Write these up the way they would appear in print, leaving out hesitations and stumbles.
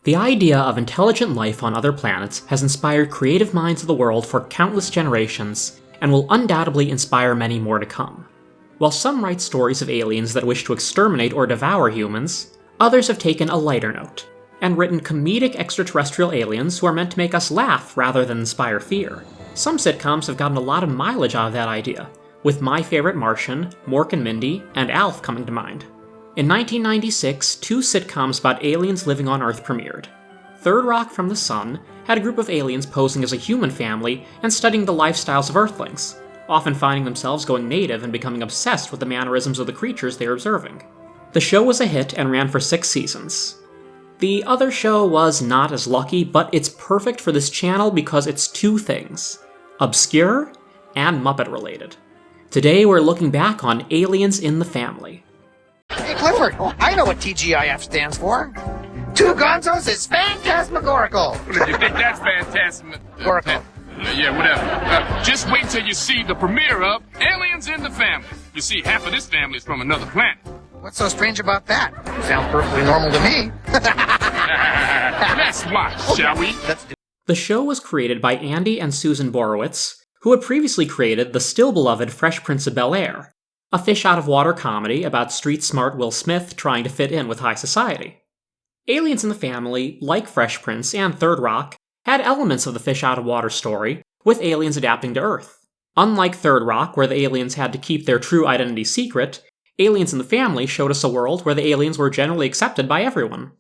The idea of intelligent life on other planets has inspired creative minds of the world for countless generations, and will undoubtedly inspire many more to come. While some write stories of aliens that wish to exterminate or devour humans, others have taken a lighter note, and written comedic extraterrestrial aliens who are meant to make us laugh rather than inspire fear. Some sitcoms have gotten a lot of mileage out of that idea, with My Favorite Martian, Mork and Mindy, and Alf coming to mind. In 1996, 2 sitcoms about aliens living on Earth premiered. Third Rock from the Sun had a group of aliens posing as a human family and studying the lifestyles of Earthlings, often finding themselves going native and becoming obsessed with the mannerisms of the creatures they were observing. The show was a hit and ran for 6 seasons. The other show was not as lucky, but it's perfect for this channel because it's 2 things: obscure and Muppet-related. Today we're looking back on Aliens in the Family. Hey, Clifford, I know what TGIF stands for. Two Gonzos is phantasmagorical. You think that's fantastic? Oracle. Yeah, whatever. Just wait till you see the premiere of Aliens in the Family. You see, half of this family is from another planet. What's so strange about that? Sounds perfectly normal to me. Let's watch, shall we? The show was created by Andy and Susan Borowitz, who had previously created the still-beloved Fresh Prince of Bel-Air, a fish-out-of-water comedy about street-smart Will Smith trying to fit in with high society. Aliens in the Family, like Fresh Prince and Third Rock, had elements of the fish-out-of-water story, with aliens adapting to Earth. Unlike Third Rock, where the aliens had to keep their true identity secret, Aliens in the Family showed us a world where the aliens were generally accepted by everyone.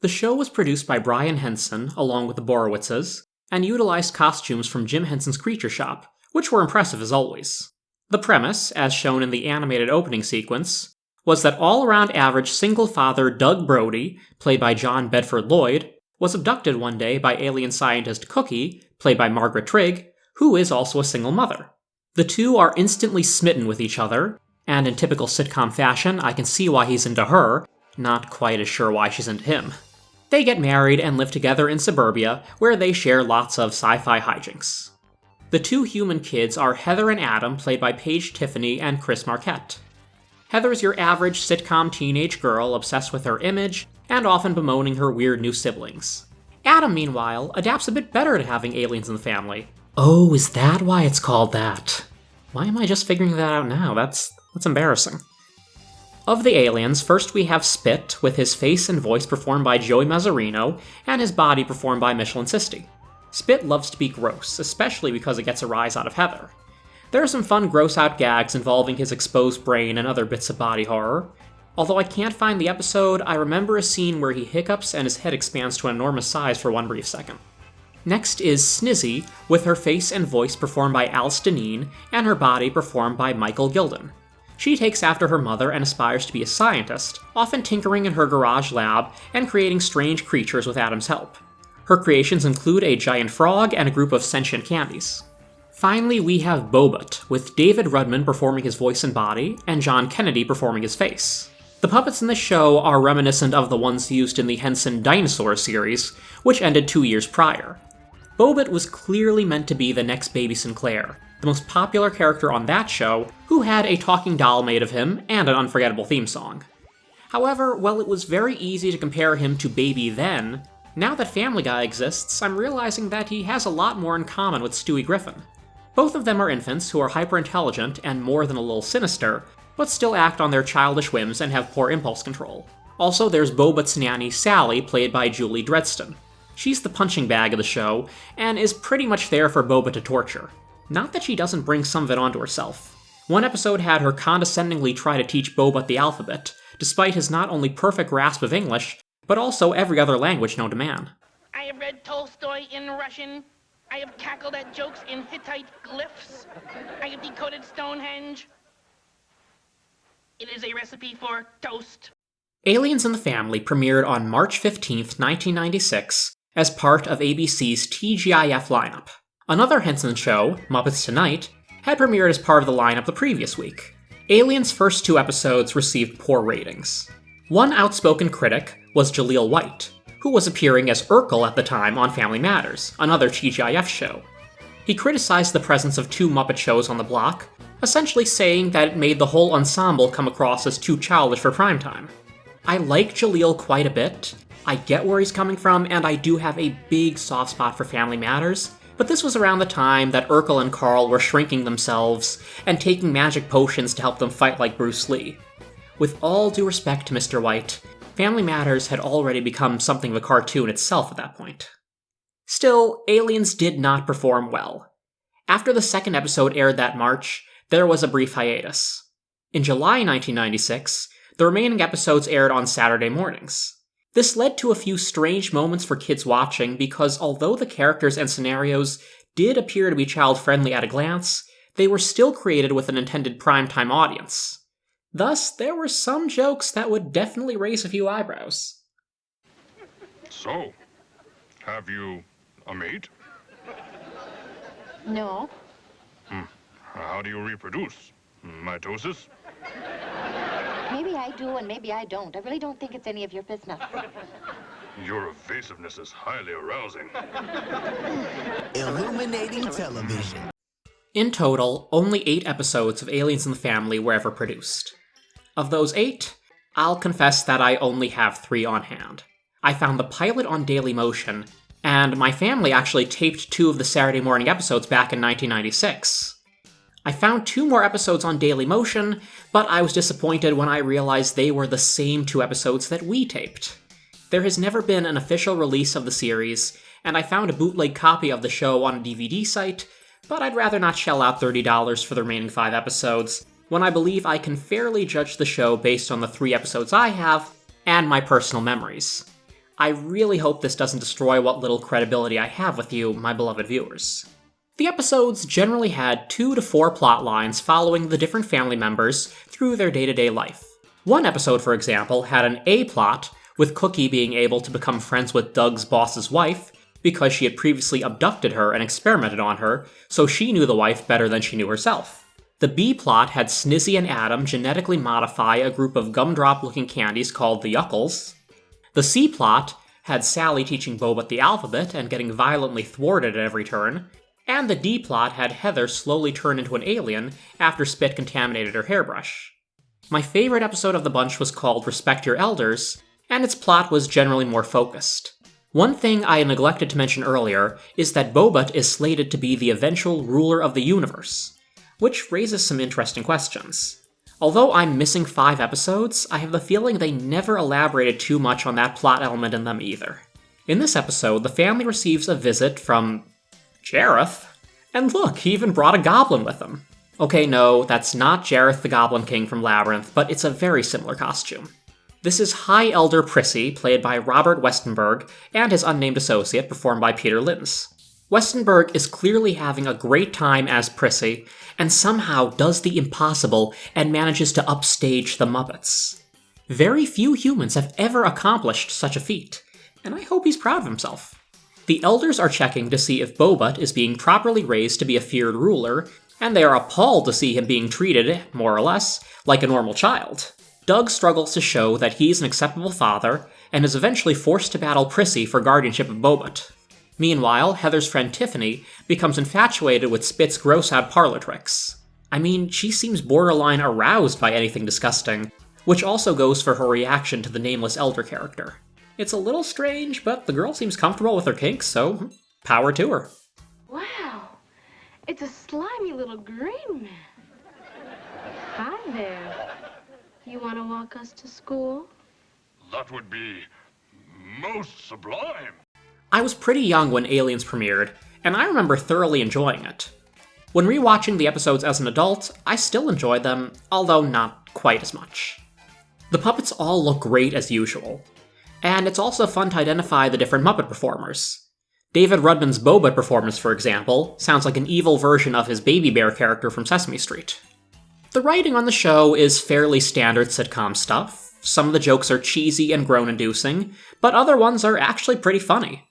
The show was produced by Brian Henson, along with the Borowitzes, and utilized costumes from Jim Henson's Creature Shop, which were impressive as always. The premise, as shown in the animated opening sequence, was that all-around average single-father Doug Brody, played by John Bedford Lloyd, was abducted one day by alien scientist Cookie, played by Margaret Trigg, who is also a single mother. The two are instantly smitten with each other, and in typical sitcom fashion, I can see why he's into her, not quite as sure why she's into him. They get married and live together in suburbia, where they share lots of sci-fi hijinks. The 2 human kids are Heather and Adam, played by Paige Tiffany and Chris Marquette. Heather's your average sitcom teenage girl obsessed with her image, and often bemoaning her weird new siblings. Adam, meanwhile, adapts a bit better to having aliens in the family. Oh, is that why it's called that? Why am I just figuring that out now? That's embarrassing. Of the aliens, first we have Spit, with his face and voice performed by Joey Mazzarino, and his body performed by Michelin Sisti. Spit loves to be gross, especially because it gets a rise out of Heather. There are some fun gross-out gags involving his exposed brain and other bits of body horror. Although I can't find the episode, I remember a scene where he hiccups and his head expands to an enormous size for one brief second. Next is Sneezy, with her face and voice performed by Alice Deneen, and her body performed by Michael Gilden. She takes after her mother and aspires to be a scientist, often tinkering in her garage lab and creating strange creatures with Adam's help. Her creations include a giant frog and a group of sentient candies. Finally, we have Bobot, with David Rudman performing his voice and body, and John Kennedy performing his face. The puppets in the show are reminiscent of the ones used in the Henson Dinosaur series, which ended 2 years prior. Bobot was clearly meant to be the next Baby Sinclair, the most popular character on that show, who had a talking doll made of him and an unforgettable theme song. However, while it was very easy to compare him to Baby then, now that Family Guy exists, I'm realizing that he has a lot more in common with Stewie Griffin. Both of them are infants who are hyper-intelligent and more than a little sinister, but still act on their childish whims and have poor impulse control. Also, there's Bobot's nanny, Sally, played by Julie Dredston. She's the punching bag of the show, and is pretty much there for Bobot to torture. Not that she doesn't bring some of it onto herself. One episode had her condescendingly try to teach Bobot the alphabet, despite his not only perfect grasp of English, but also every other language known to man. I have read Tolstoy in Russian. I have cackled at jokes in Hittite glyphs. I have decoded Stonehenge. It is a recipe for toast. Aliens in the Family premiered on March 15th, 1996, as part of ABC's TGIF lineup. Another Henson show, Muppets Tonight, had premiered as part of the lineup the previous week. Aliens' first 2 episodes received poor ratings. One outspoken critic was Jaleel White, who was appearing as Urkel at the time on Family Matters, another TGIF show. He criticized the presence of 2 Muppet shows on the block, essentially saying that it made the whole ensemble come across as too childish for primetime. I like Jaleel quite a bit, I get where he's coming from, and I do have a big soft spot for Family Matters, but this was around the time that Urkel and Carl were shrinking themselves and taking magic potions to help them fight like Bruce Lee. With all due respect to Mr. White, Family Matters had already become something of a cartoon itself at that point. Still, Aliens did not perform well. After the second episode aired that March, there was a brief hiatus. In July 1996, the remaining episodes aired on Saturday mornings. This led to a few strange moments for kids watching because although the characters and scenarios did appear to be child-friendly at a glance, they were still created with an intended primetime audience. Thus, there were some jokes that would definitely raise a few eyebrows. So, have you a mate? No. How do you reproduce? Mitosis? Maybe I do and maybe I don't. I really don't think it's any of your business. Your evasiveness is highly arousing. Illuminating television. In total, only 8 episodes of Aliens in the Family were ever produced. Of those 8, I'll confess that I only have 3 on hand. I found the pilot on Dailymotion, and my family actually taped 2 of the Saturday morning episodes back in 1996. I found 2 more episodes on Dailymotion, but I was disappointed when I realized they were the same 2 episodes that we taped. There has never been an official release of the series, and I found a bootleg copy of the show on a DVD site, but I'd rather not shell out $30 for the remaining 5 episodes, when I believe I can fairly judge the show based on the 3 episodes I have, and my personal memories. I really hope this doesn't destroy what little credibility I have with you, my beloved viewers. The episodes generally had 2 to 4 plot lines following the different family members through their day-to-day life. One episode, for example, had an A plot, with Cookie being able to become friends with Doug's boss's wife, because she had previously abducted her and experimented on her, so she knew the wife better than she knew herself. The B plot had Sneezy and Adam genetically modify a group of gumdrop-looking candies called the Yuckles. The C plot had Sally teaching Bobo the alphabet and getting violently thwarted at every turn, and the D plot had Heather slowly turn into an alien after Spit contaminated her hairbrush. My favorite episode of the bunch was called Respect Your Elders, and its plot was generally more focused. One thing I neglected to mention earlier is that Bobo is slated to be the eventual ruler of the universe, which raises some interesting questions. Although I'm missing 5 episodes, I have the feeling they never elaborated too much on that plot element in them either. In this episode, the family receives a visit from Jareth, and look, he even brought a goblin with him. Okay, no, that's not Jareth the Goblin King from Labyrinth, but it's a very similar costume. This is High Elder Prissy, played by Robert Westenberg, and his unnamed associate, performed by Peter Linz. Westenberg is clearly having a great time as Prissy, and somehow does the impossible and manages to upstage the Muppets. Very few humans have ever accomplished such a feat, and I hope he's proud of himself. The elders are checking to see if Bobo is being properly raised to be a feared ruler, and they are appalled to see him being treated, more or less, like a normal child. Doug struggles to show that he's an acceptable father, and is eventually forced to battle Prissy for guardianship of Bobo. Meanwhile, Heather's friend Tiffany becomes infatuated with Spit's gross-out parlor tricks. I mean, she seems borderline aroused by anything disgusting, which also goes for her reaction to the nameless elder character. It's a little strange, but the girl seems comfortable with her kinks, so power to her. Wow, it's a slimy little green man. Hi there. You want to walk us to school? That would be most sublime. I was pretty young when Aliens premiered, and I remember thoroughly enjoying it. When rewatching the episodes as an adult, I still enjoyed them, although not quite as much. The puppets all look great as usual, and it's also fun to identify the different Muppet performers. David Rudman's Bobo performance, for example, sounds like an evil version of his Baby Bear character from Sesame Street. The writing on the show is fairly standard sitcom stuff. Some of the jokes are cheesy and groan-inducing, but other ones are actually pretty funny.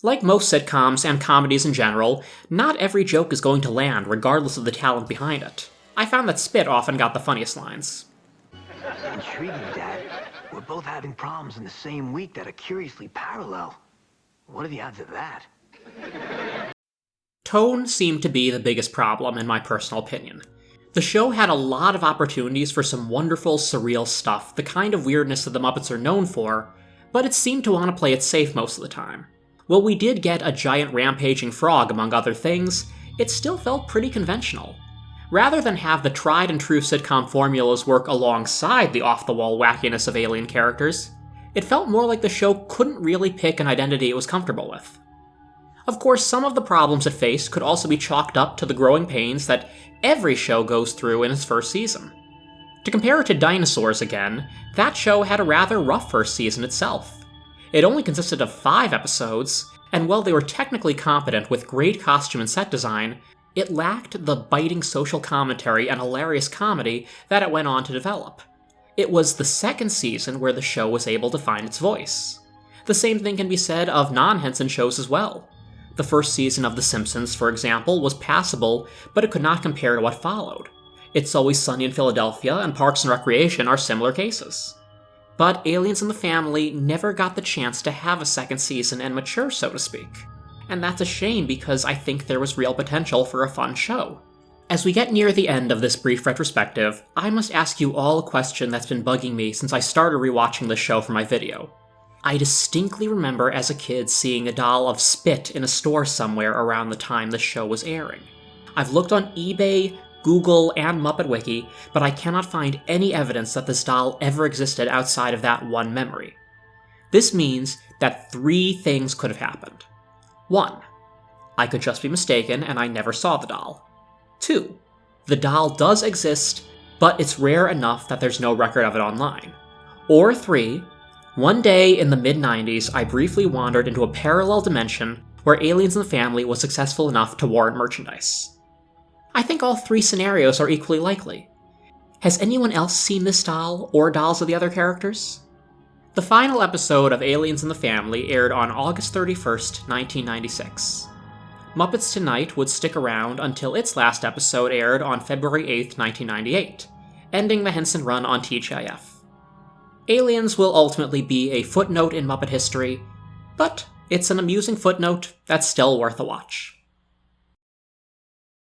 Like most sitcoms and comedies in general, not every joke is going to land regardless of the talent behind it. I found that Spit often got the funniest lines. Intriguing, Dad. We're both having problems in the same week that are curiously parallel. What are the odds of that? Tone seemed to be the biggest problem, in my personal opinion. The show had a lot of opportunities for some wonderful, surreal stuff, the kind of weirdness that the Muppets are known for, but it seemed to want to play it safe most of the time. While we did get a giant rampaging frog among other things, it still felt pretty conventional. Rather than have the tried-and-true sitcom formulas work alongside the off-the-wall wackiness of alien characters, it felt more like the show couldn't really pick an identity it was comfortable with. Of course, some of the problems it faced could also be chalked up to the growing pains that every show goes through in its first season. To compare it to Dinosaurs again, that show had a rather rough first season itself. It only consisted of 5 episodes, and while they were technically competent with great costume and set design, it lacked the biting social commentary and hilarious comedy that it went on to develop. It was the second season where the show was able to find its voice. The same thing can be said of non-Henson shows as well. The first season of The Simpsons, for example, was passable, but it could not compare to what followed. It's Always Sunny in Philadelphia and Parks and Recreation are similar cases. But Aliens in the Family never got the chance to have a second season and mature, so to speak. And that's a shame because I think there was real potential for a fun show. As we get near the end of this brief retrospective, I must ask you all a question that's been bugging me since I started rewatching this show for my video. I distinctly remember as a kid seeing a doll of Spit in a store somewhere around the time the show was airing. I've looked on eBay, Google, and MuppetWiki, but I cannot find any evidence that this doll ever existed outside of that one memory. This means that 3 things could have happened. 1. I could just be mistaken and I never saw the doll. 2. The doll does exist, but it's rare enough that there's no record of it online. Or 3. One day in the mid-90s, I briefly wandered into a parallel dimension where Aliens in the Family was successful enough to warrant merchandise. I think all 3 scenarios are equally likely. Has anyone else seen this doll, or dolls of the other characters? The final episode of Aliens in the Family aired on August 31st, 1996. Muppets Tonight would stick around until its last episode aired on February 8th, 1998, ending the Henson run on TGIF. Aliens will ultimately be a footnote in Muppet history, but it's an amusing footnote that's still worth a watch.